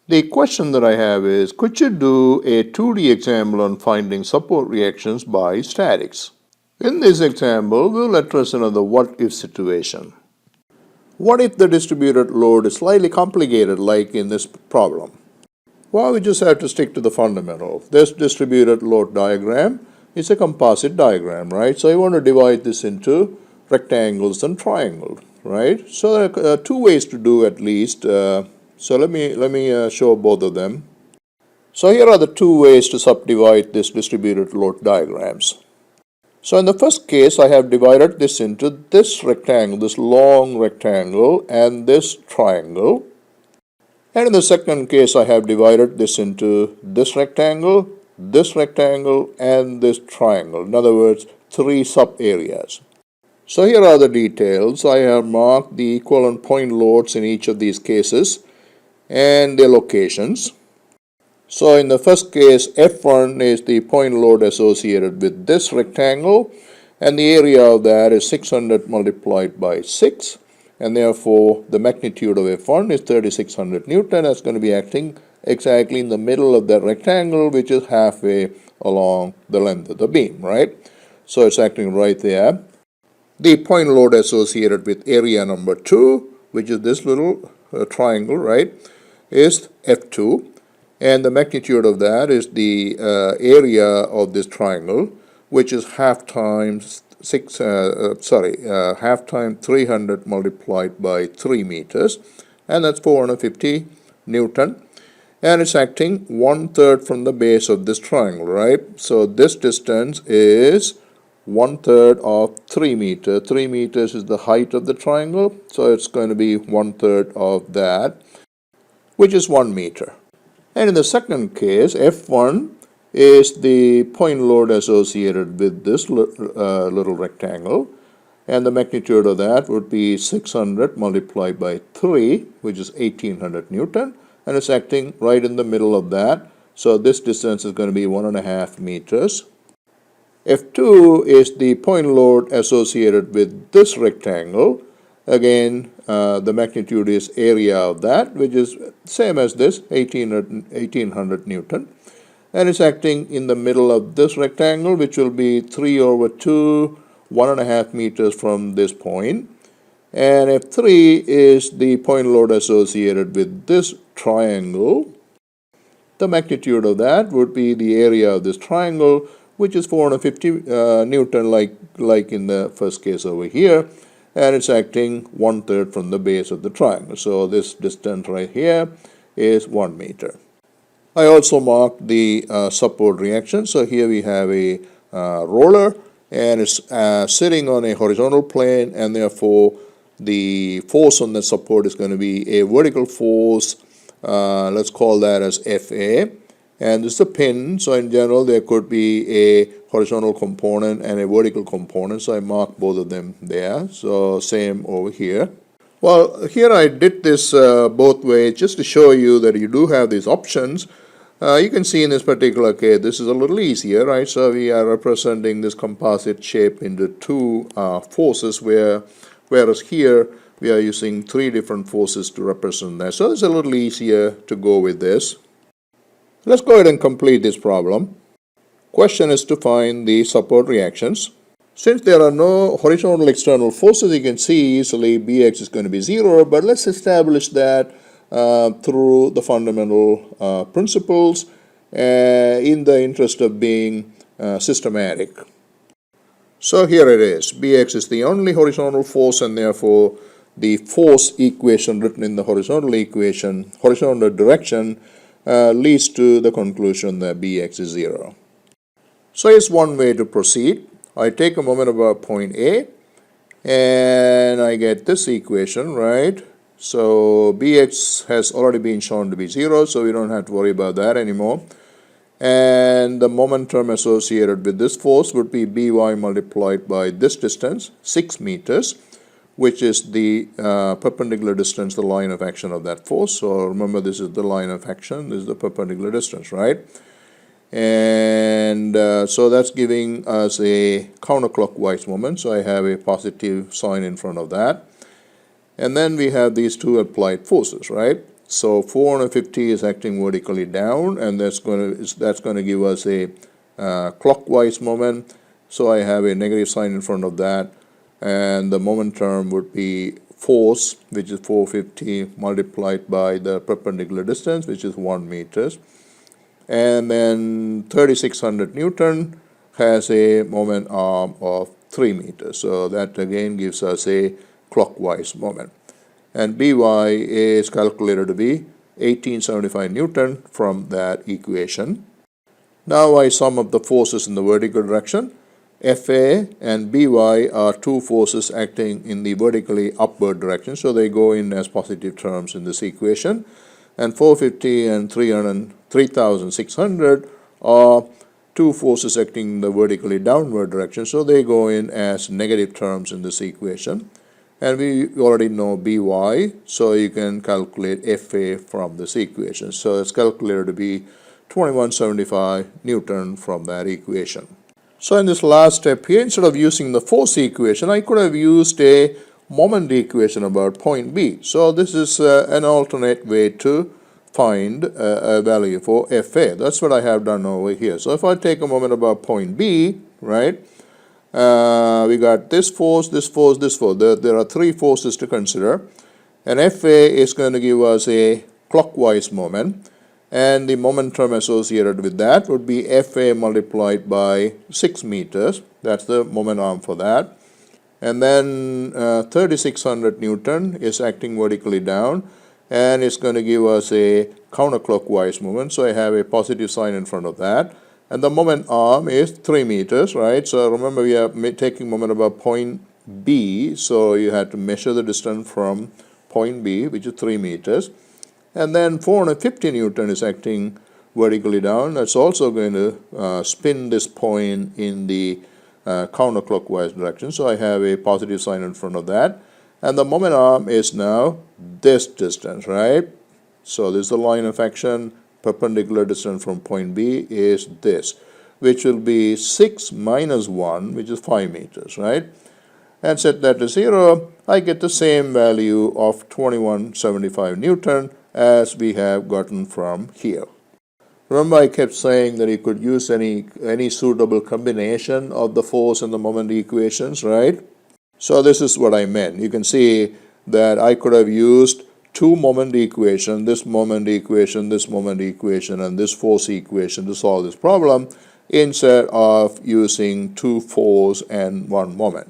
The question that I have is, could you do a 2D example on finding support reactions by statics? In this example, we'll address another what-if situation. What if the distributed load is slightly complicated like in this problem? Well, we just have to stick to the fundamental. This distributed load diagram is a composite diagram, right? So I want to divide this into rectangles and triangles, right? So there are two ways to do at least. So let me show both of them. So here are the two ways to subdivide this distributed load diagrams. So in the first case, I have divided this into this rectangle, this long rectangle, and this triangle. And in the second case, I have divided this into this rectangle, and this triangle. In other words, three sub-areas. So here are the details. I have marked the equivalent point loads in each of these cases and their locations. So in the first case, F1 is the point load associated with this rectangle, and the area of that is 600 multiplied by 6, and therefore the magnitude of F1 is 3600 Newton. That's going to be acting exactly in the middle of that rectangle, which is halfway along the length of the beam, right? So it's acting right there. The point load associated with area number 2, which is this little triangle, right, is F2, and the magnitude of that is the area of this triangle, which is half times 300 multiplied by 3 meters, and that's 450 Newton, and it's acting 1/3 from the base of this triangle, right? So this distance is 1/3 of 3 meters. 3 meters is the height of the triangle, so it's going to be 1/3 of that, which is 1 meter. And in the second case, F1 is the point load associated with this little rectangle, and the magnitude of that would be 600 multiplied by 3, which is 1800 Newton, and it's acting right in the middle of that. So this distance is going to be 1.5 meters. F2 is the point load associated with this rectangle. Again, the magnitude is area of that, which is same as this, 1800 Newton. And it's acting in the middle of this rectangle, which will be 3/2, 1.5 meters from this point. And F3 is the point load associated with this triangle. The magnitude of that would be the area of this triangle, which is 450 Newton, like in the first case over here. And it's acting 1/3 from the base of the triangle. So this distance right here is 1 meter. I also marked the support reaction. So here we have a roller, and it's sitting on a horizontal plane, and therefore the force on the support is going to be a vertical force. Let's call that as FA. And this is a pin, so in general there could be a horizontal component and a vertical component, so I marked both of them there. So same over here. Well, here I did this both ways just to show you that you do have these options. You can see in this particular case this is a little easier, right? So we are representing this composite shape into two forces, whereas here we are using 3 different forces to represent that. So it's a little easier to go with this. Let's go ahead and complete this problem. Question is to find the support reactions. Since there are no horizontal external forces, you can see easily Bx is going to be 0, but let's establish that through the fundamental principles in the interest of being systematic. So here it is. Bx is the only horizontal force, and therefore the force equation written in the horizontal direction leads to the conclusion that Bx is 0. So here's one way to proceed. I take a moment about point A, and I get this equation, right? So Bx has already been shown to be 0, so we don't have to worry about that anymore. And the momentum associated with this force would be By multiplied by this distance, 6 meters, which is the perpendicular distance, the line of action of that force. So remember, this is the line of action, this is the perpendicular distance, right? And so that's giving us a counterclockwise moment. So I have a positive sign in front of that. And then we have these two applied forces, right? So 450 is acting vertically down, and that's going to give us a clockwise moment. So I have a negative sign in front of that, and the moment term would be force, which is 450 multiplied by the perpendicular distance, which is 1 meters, and then 3600 Newton has a moment arm of 3 meters. So that again gives us a clockwise moment. And By is calculated to be 1875 Newton from that equation. Now I sum up the forces in the vertical direction. Fa and By are two forces acting in the vertically upward direction, so they go in as positive terms in this equation. And 450 and 3600 are two forces acting in the vertically downward direction, so they go in as negative terms in this equation. And we already know By, so you can calculate Fa from this equation. So it's calculated to be 2175 Newton from that equation. So in this last step here, instead of using the force equation, I could have used a moment equation about point B. So this is an alternate way to find a value for Fa. That's what I have done over here. So if I take a moment about point B, right, we got this force, this force, this force. There are three forces to consider. And Fa is going to give us a clockwise moment. And the moment term associated with that would be Fa multiplied by 6 meters. That's the moment arm for that. And then 3600 Newton is acting vertically down. And it's going to give us a counterclockwise movement. So I have a positive sign in front of that. And the moment arm is 3 meters, right? So remember, we are taking moment about point B. So you had to measure the distance from point B, which is 3 meters. And then 450 Newton is acting vertically down. That's also going to spin this point in the counterclockwise direction. So I have a positive sign in front of that. And the moment arm is now this distance, right? So this is the line of action. Perpendicular distance from point B is this, which will be 6 minus 1, which is 5 meters, right? And set that to 0, I get the same value of 2175 Newton as we have gotten from here. Remember, I kept saying that you could use any suitable combination of the force and the moment equations, right? So this is what I meant. You can see that I could have used two moment equation, this moment equation, this moment equation, and this force equation to solve this problem instead of using two force and one moment.